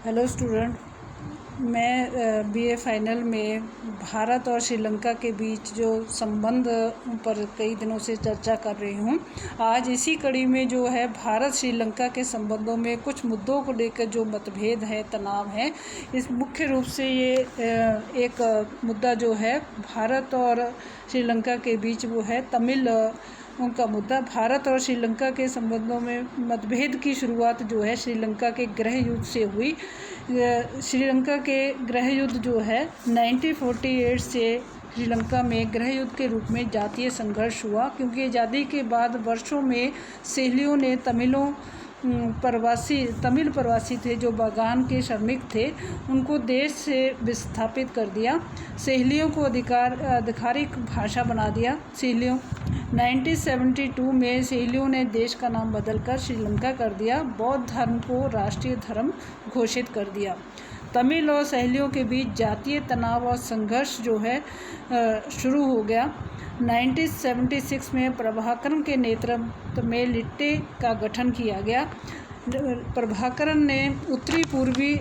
Hello student, मैं BA final में भारत और श्रीलंका के बीच जो संबंध पर कई दिनों से चर्चा कर रही हूँ। आज इसी कड़ी में जो है भारत श्रीलंका के संबंधों में कुछ मुद्दों को लेकर जो मतभेद है, तनाव है, इस मुख्य रूप से ये एक मुद्दा जो है भारत और श्रीलंका के बीच वो है तमिल उनका मुद्दा। भारत और श्रीलंका के संबंधों में मतभेद की शुरुआत जो है श्रीलंका के गृह युद्ध से हुई। श्रीलंका के गृह युद्ध जो है 1948 से श्रीलंका में गृह युद्ध के रूप में जातीय संघर्ष हुआ, क्योंकि आज़ादी के बाद वर्षों में सहेलियों ने तमिल प्रवासी थे जो बागान के श्रमिक थे, उनको देश से विस्थापित कर दिया। सहेलियों को आधिकारिक भाषा बना दिया। सहेलियों 1972 में सहेलियों ने देश का नाम बदलकर श्रीलंका कर दिया। बौद्ध धर्म को राष्ट्रीय धर्म घोषित कर दिया। तमिल और सहेलियों के बीच जातीय तनाव और संघर्ष जो है शुरू हो गया। 1976 में प्रभाकरन के नेतृत्व में लिट्टे का गठन किया गया। प्रभाकरन ने उत्तरी पूर्वी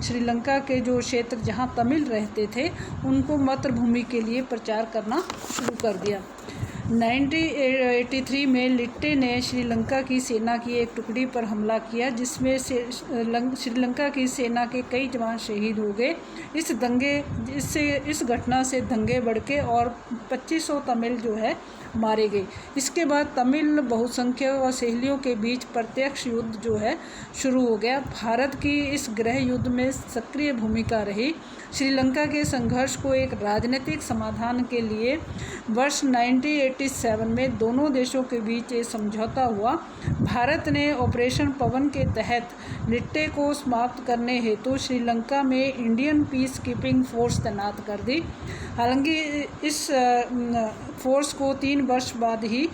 श्रीलंका के जो क्षेत्र जहां तमिल रहते थे उनको मातृभूमि के लिए प्रचार करना शुरू कर दिया। 1983 में लिट्टे ने श्रीलंका की सेना की एक टुकड़ी पर हमला किया, जिसमें श्रीलंका की सेना के कई जवान शहीद हो गए। इस घटना से दंगे भड़के और 2500 तमिल जो है मारे गए। इसके बाद तमिल बहुसंख्यक और सहेलियों के बीच प्रत्यक्ष युद्ध जो है शुरू हो गया। भारत की इस गृह युद्ध में सक्रिय भूमिका रही। श्रीलंका के संघर्ष को एक राजनीतिक समाधान के लिए वर्ष 1987 में दोनों देशों के बीच एक समझौता हुआ। भारत ने ऑपरेशन पवन के तहत लिट्टे को समाप्त करने हेतु श्रीलंका में इंडियन पीस कीपिंग फोर्स तैनात कर दी। हालांकि इस फोर्स को 3 वर्ष बाद ही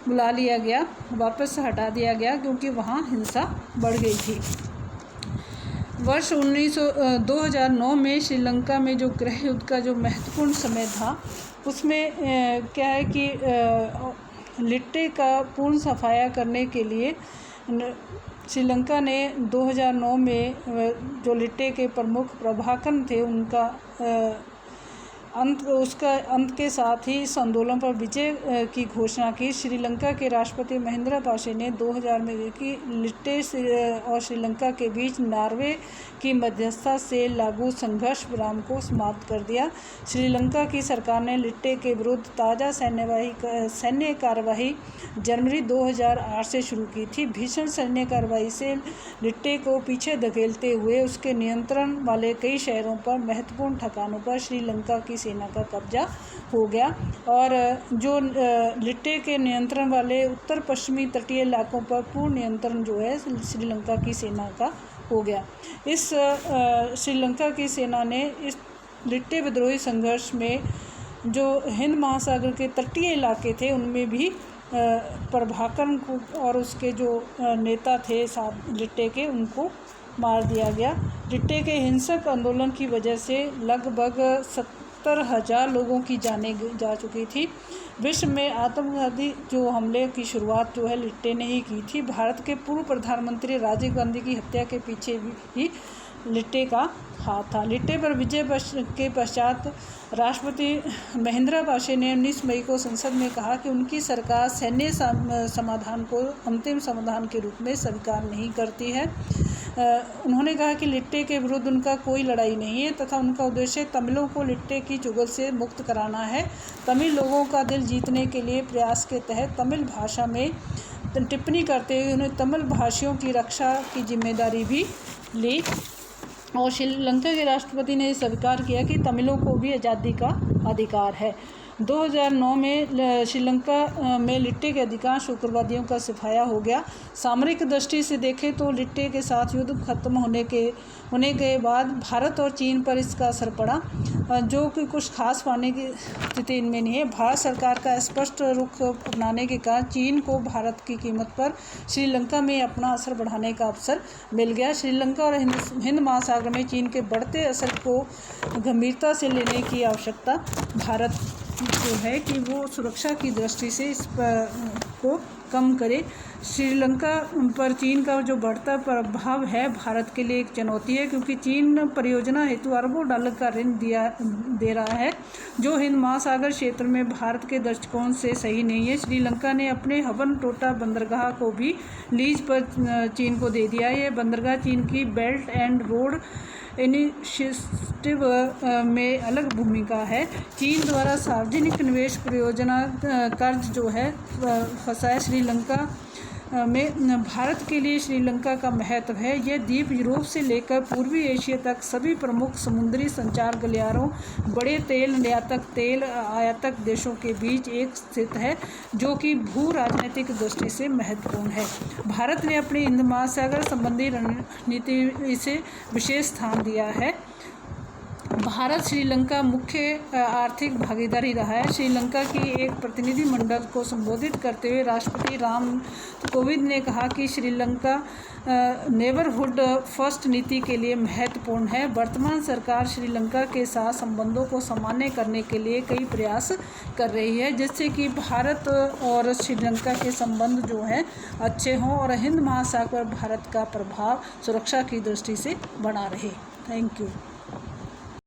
बुला लिया गया, वापस हटा दिया गया, क्योंकि वहाँ हिंसा बढ़ गई थी। वर्ष 2009 में श्रीलंका में जो गृह युद्ध का जो महत्वपूर्ण समय था, उसमें क्या है कि लिट्टे का पूर्ण सफाया करने के लिए श्रीलंका ने 2009 में जो लिट्टे के प्रमुख प्रभाकरन थे उनका अंत के साथ ही इस आंदोलन पर विजय की घोषणा की। श्रीलंका के राष्ट्रपति महिंद्रा ने 2000 में कि लिट्टे और श्रीलंका के बीच नॉर्वे की मध्यस्थता से लागू संघर्ष विराम को समाप्त कर दिया। श्रीलंका की सरकार ने लिट्टे के विरुद्ध ताज़ा सैन्य कार्रवाई जनवरी 2008 से शुरू की थी। भीषण सैन्य कार्रवाई से लिट्टे को पीछे धकेलते हुए उसके नियंत्रण वाले कई शहरों पर महत्वपूर्ण ठिकानों पर श्रीलंका की सेना का कब्जा हो गया, और जो लिट्टे के नियंत्रण वाले उत्तर पश्चिमी तटीय इलाकों पर पूर्ण नियंत्रण जो है श्रीलंका की सेना का हो गया। इस श्रीलंका की सेना ने इस लिट्टे विद्रोही संघर्ष में जो हिंद महासागर के तटीय इलाके थे उनमें भी प्रभाकरन को और उसके जो नेता थे साथ लिट्टे के, उनको मार दिया गया। लिट्टे के हिंसक आंदोलन की वजह से लगभग 70,000 लोगों की जानें जा चुकी थी। विश्व में आतंकवादी जो हमले की शुरुआत जो है लिट्टे ने ही की थी। भारत के पूर्व प्रधानमंत्री राजीव गांधी की हत्या के पीछे भी लिट्टे का हाथ था। लिट्टे पर विजय के पश्चात राष्ट्रपति महिंद्रा ने 19 मई को संसद में कहा कि उनकी सरकार सैन्य समाधान को अंतिम समाधान के रूप में स्वीकार नहीं करती है। उन्होंने कहा कि लिट्टे के विरुद्ध उनका कोई लड़ाई नहीं है तथा उनका उद्देश्य तमिलों को लिट्टे की चुगल से मुक्त कराना है। तमिल लोगों का दिल जीतने के लिए प्रयास के तहत तमिल भाषा में टिप्पणी करते हुए उन्हें तमिल भाषियों की रक्षा की जिम्मेदारी भी ली, और श्रीलंका के राष्ट्रपति ने स्वीकार किया कि तमिलों को भी आज़ादी का अधिकार है। 2009 में श्रीलंका में लिट्टे के अधिकांश उग्रवादियों का सफाया हो गया। सामरिक दृष्टि से देखें तो लिट्टे के साथ युद्ध खत्म होने के बाद भारत और चीन पर इसका असर पड़ा, जो कि कुछ खास पाने की स्थिति इनमें नहीं है। भारत सरकार का स्पष्ट रुख अपनाने के कारण चीन को भारत की कीमत पर श्रीलंका में अपना असर बढ़ाने का अवसर मिल गया। श्रीलंका और हिंद महासागर में चीन के बढ़ते असर को गंभीरता से लेने की आवश्यकता भारत जो है कि वो सुरक्षा की दृष्टि से इस को कम करे। श्रीलंका पर चीन का जो बढ़ता प्रभाव है भारत के लिए एक चुनौती है, क्योंकि चीन परियोजना हेतु अरबों डॉलर का ऋण दे रहा है, जो हिंद महासागर क्षेत्र में भारत के दृष्टिकोण से सही नहीं है। श्रीलंका ने अपने हबनटोटा बंदरगाह को भी लीज पर चीन को दे दिया है। यह बंदरगाह चीन की बेल्ट एंड रोड इनिशिएटिव में अलग भूमिका है। चीन द्वारा सार्वजनिक निवेश परियोजना कर्ज जो है फंसा है श्रीलंका में। भारत के लिए श्रीलंका का महत्व है। यह द्वीप यूरोप से लेकर पूर्वी एशिया तक सभी प्रमुख समुद्री संचार गलियारों, बड़े तेल निर्यातक, तेल आयातक देशों के बीच एक स्थित है, जो कि भू राजनीतिक दृष्टि से महत्वपूर्ण है। भारत ने अपनी हिंद महासागर संबंधी रणनीति इसे विशेष स्थान दिया है। भारत श्रीलंका मुख्य आर्थिक भागीदारी रहा है। श्रीलंका की एक प्रतिनिधि मंडल को संबोधित करते हुए राष्ट्रपति रामनाथ कोविंद ने कहा कि श्रीलंका नेबरहुड फर्स्ट नीति के लिए महत्वपूर्ण है। वर्तमान सरकार श्रीलंका के साथ संबंधों को सामान्य करने के लिए कई प्रयास कर रही है, जिससे कि भारत और श्रीलंका के संबंध जो हैं अच्छे हों और हिंद महासागर पर भारत का प्रभाव सुरक्षा की दृष्टि से बना रहे। Thank you.